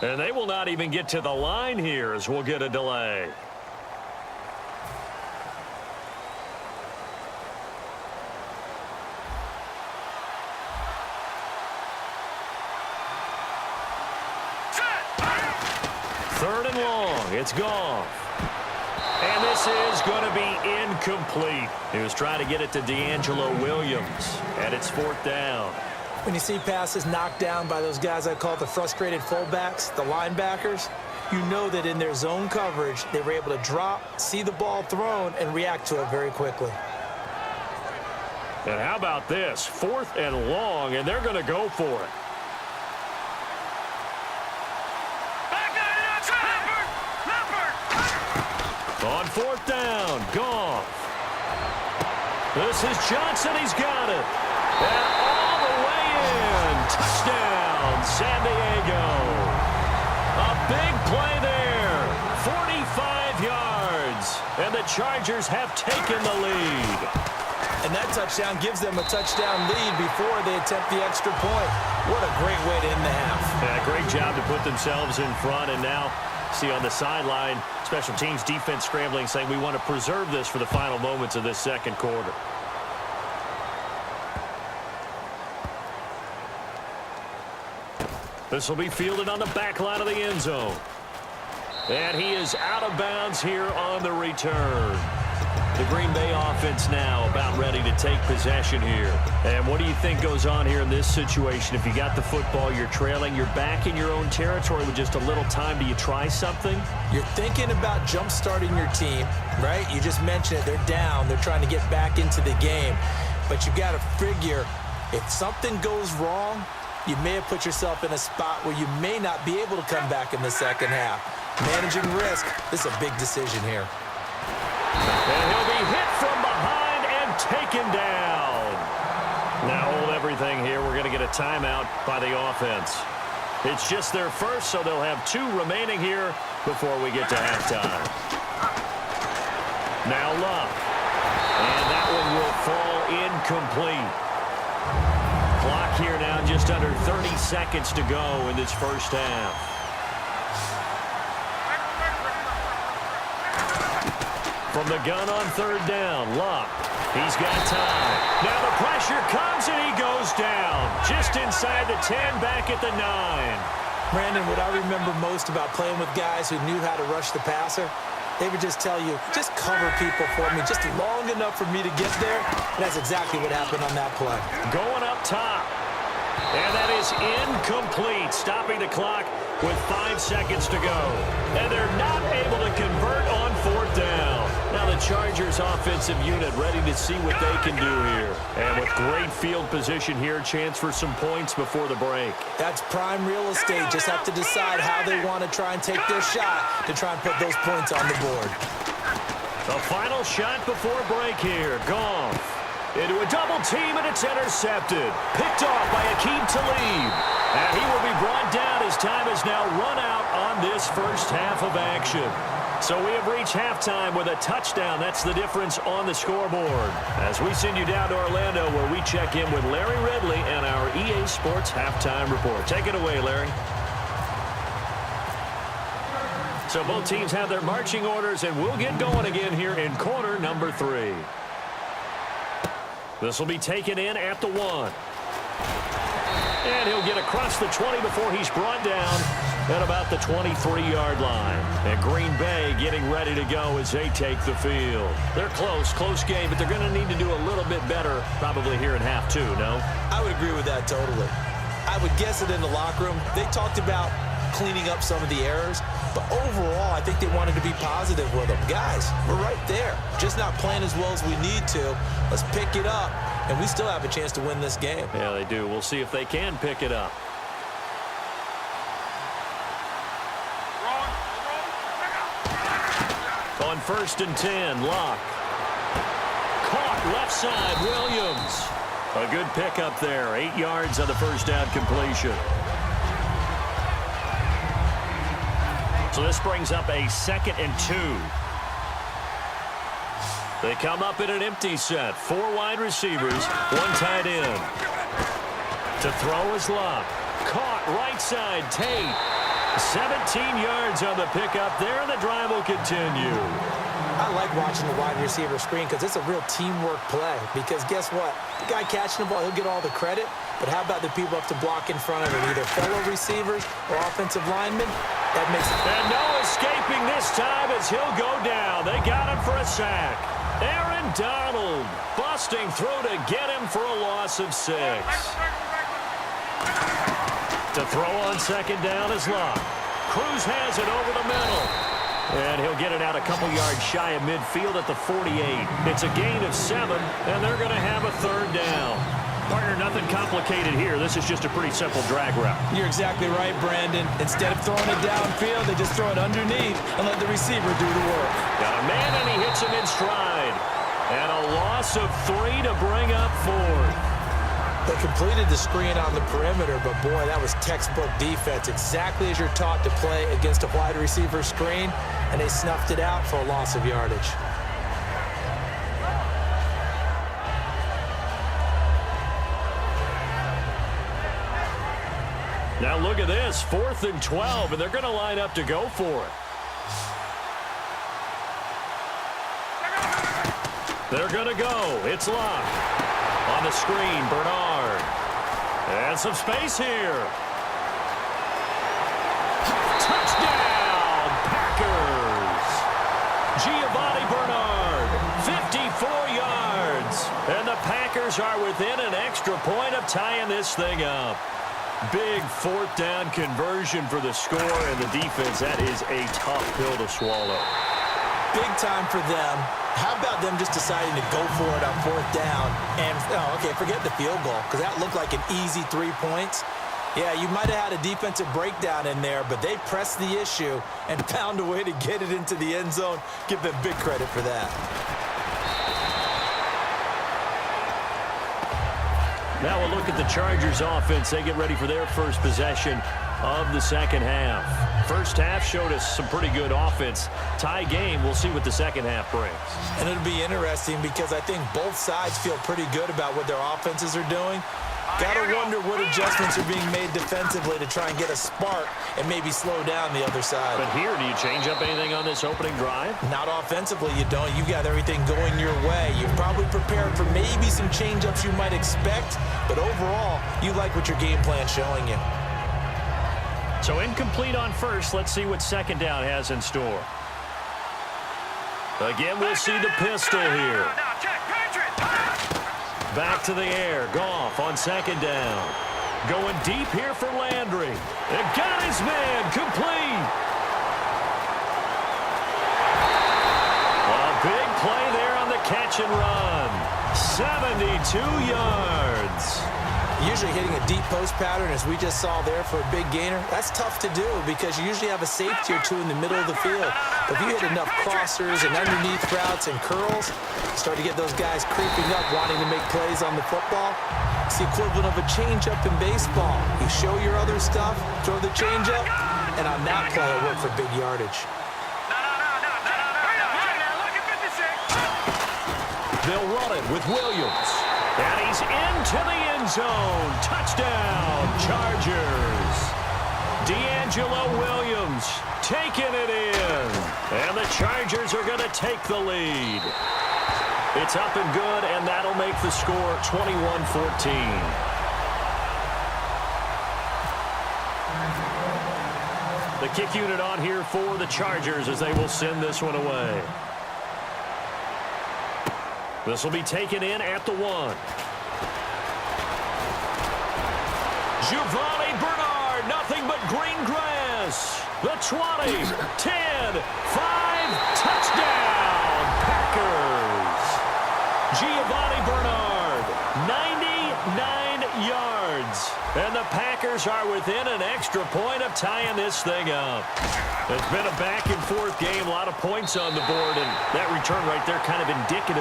And they will not even get to the line here as we'll get a delay. Third and long. It's gone. And this is going to be incomplete. He was trying to get it to D'Angelo Williams. And it's fourth down. When you see passes knocked down by those guys I call the frustrated fullbacks, the linebackers, you know that in their zone coverage, they were able to drop, see the ball thrown, and react to it very quickly. And how about this? Fourth and long, and they're going to go for it. On fourth down, Goff. This is Johnson. He's got it. And all the way in. Touchdown, San Diego. A big play there. 45 yards. And the Chargers have taken the lead. And that touchdown gives them a touchdown lead before they attempt the extra point. What a great way to end the half. Yeah, great job to put themselves in front. And now, see on the sideline, special teams defense scrambling, saying we want to preserve this for the final moments of this second quarter. This will be fielded on the back line of the end zone. And he is out of bounds here on the return. The Green Bay offense now about ready to take possession here. And what do you think goes on here in this situation? If you got the football, you're trailing, you're back in your own territory with just a little time. Do you try something? You're thinking about jump-starting your team, right? You just mentioned it. They're down. They're trying to get back into the game. But you got to figure if something goes wrong, you may have put yourself in a spot where you may not be able to come back in the second half. Managing risk, this is a big decision here. And he'll be hit from behind and taken down. Now hold everything here. We're going to get a timeout by the offense. It's just their first, so they'll have 2 remaining here before we get to halftime. Now Luck. And that one will fall incomplete. Clock here now just under 30 seconds to go in this first half. From the gun on third down, Luck. He's got time. Now the pressure comes and he goes down. Just inside the 10, back at the 9. Brandon, what I remember most about playing with guys who knew how to rush the passer, they would just tell you, just cover people for me, just long enough for me to get there. And that's exactly what happened on that play. Going up top. And that is incomplete, stopping the clock with 5 seconds to go. And they're not able to convert on fourth down. Now the Chargers offensive unit ready to see what they can do here. And with great field position here, chance for some points before the break. That's prime real estate. Just have to decide how they want to try and take their shot to try and put those points on the board. The final shot before break here. Goff into a double team, and it's intercepted. Picked off by Aqib Talib. And he will be brought down as time has now run out on this first half of action. So we have reached halftime with a touchdown. That's the difference on the scoreboard. As we send you down to Orlando, where we check in with Larry Ridley and our EA Sports Halftime Report. Take it away, Larry. So both teams have their marching orders, and we'll get going again here in quarter number 3. This will be taken in at the 1. And he'll get across the 20 before he's brought down at about the 23-yard line. And Green Bay getting ready to go as they take the field. They're close game, but they're going to need to do a little bit better probably here in half 2, no? I would agree with that totally. I would guess it in the locker room. They talked about cleaning up some of the errors, but overall, I think they wanted to be positive with them. Guys, we're right there. Just not playing as well as we need to. Let's pick it up, and we still have a chance to win this game. Yeah, they do. We'll see if they can pick it up. On 1st and 10, Locke. Caught left side, Williams. A good pickup there. 8 yards on the first down completion. So this brings up a 2nd and 2. They come up in an empty set. 4 wide receivers, 1 tight end. To throw is Locke. Caught right side, Tate. 17 yards on the pickup there, and the drive will continue. I like watching the wide receiver screen because it's a real teamwork play. Because guess what? The guy catching the ball, he'll get all the credit. But how about the people up to block in front of him, either fellow receivers or offensive linemen? That makes it. And no escaping this time as he'll go down. They got him for a sack. Aaron Donald busting through to get him for a loss of 6. To throw on second down is Locke. Cruz has it over the middle. And he'll get it out a couple yards shy of midfield at the 48. It's a gain of 7, and they're going to have a third down. Partner, nothing complicated here. This is just a pretty simple drag route. You're exactly right, Brandon. Instead of throwing it downfield, they just throw it underneath and let the receiver do the work. Got a man, and he hits him in stride. And a loss of 3 to bring up 4th. They completed the screen on the perimeter, but boy, that was textbook defense. Exactly as you're taught to play against a wide receiver screen, and they snuffed it out for a loss of yardage. Now look at this, 4th and 12, and they're going to line up to go for it. They're going to go. It's Locke. On the screen, Bernard. And some space here. Touchdown, Packers. Giovanni Bernard, 54 yards. And the Packers are within an extra point of tying this thing up. Big 4th down conversion for the score, and the defense, that is a tough pill to swallow. Big time for them. How about them just deciding to go for it on 4th down? And, okay, forget the field goal, because that looked like an easy 3 points. Yeah, you might have had a defensive breakdown in there, but they pressed the issue and found a way to get it into the end zone. Give them big credit for that. Now we'll look at the Chargers offense. They get ready for their first possession of the second half. First half showed us some pretty good offense. Tie game, we'll see what the second half brings. And it'll be interesting because I think both sides feel pretty good about what their offenses are doing. Got to wonder what adjustments are being made defensively to try and get a spark and maybe slow down the other side. But here, do you change up anything on this opening drive? Not offensively, you don't. You got everything going your way. You're probably prepared for maybe some change-ups you might expect, but overall, you like what your game plan's showing you. So incomplete on first. Let's see what second down has in store. Again, we'll see the pistol here. Back to the air. Goff on second down. Going deep here for Landry. And got his man complete. A big play there on the catch and run. 72 yards. Usually hitting a deep post pattern, as we just saw there for a big gainer, that's tough to do because you usually have a safety or two in the middle of the field. But if you hit enough crossers and underneath routes and curls, start to get those guys creeping up, wanting to make plays on the football. It's the equivalent of a changeup in baseball. You show your other stuff, throw the changeup, and on that play, it worked for big yardage. They'll run it with Williams. And he's into the end zone. Touchdown, Chargers. D'Angelo Williams taking it in. And the Chargers are going to take the lead. It's up and good, and that'll make the score 21-14. The kick unit on here for the Chargers as they will send this one away. This will be taken in at the 1. Giovanni Bernard, nothing but green grass. The 20, 10, 5, touchdown, Packers. Giovanni Bernard, 99 yards. And the Packers are within an extra point of tying this thing up. It's been a back-and-forth game, a lot of points on the board, and that return right there kind of indicative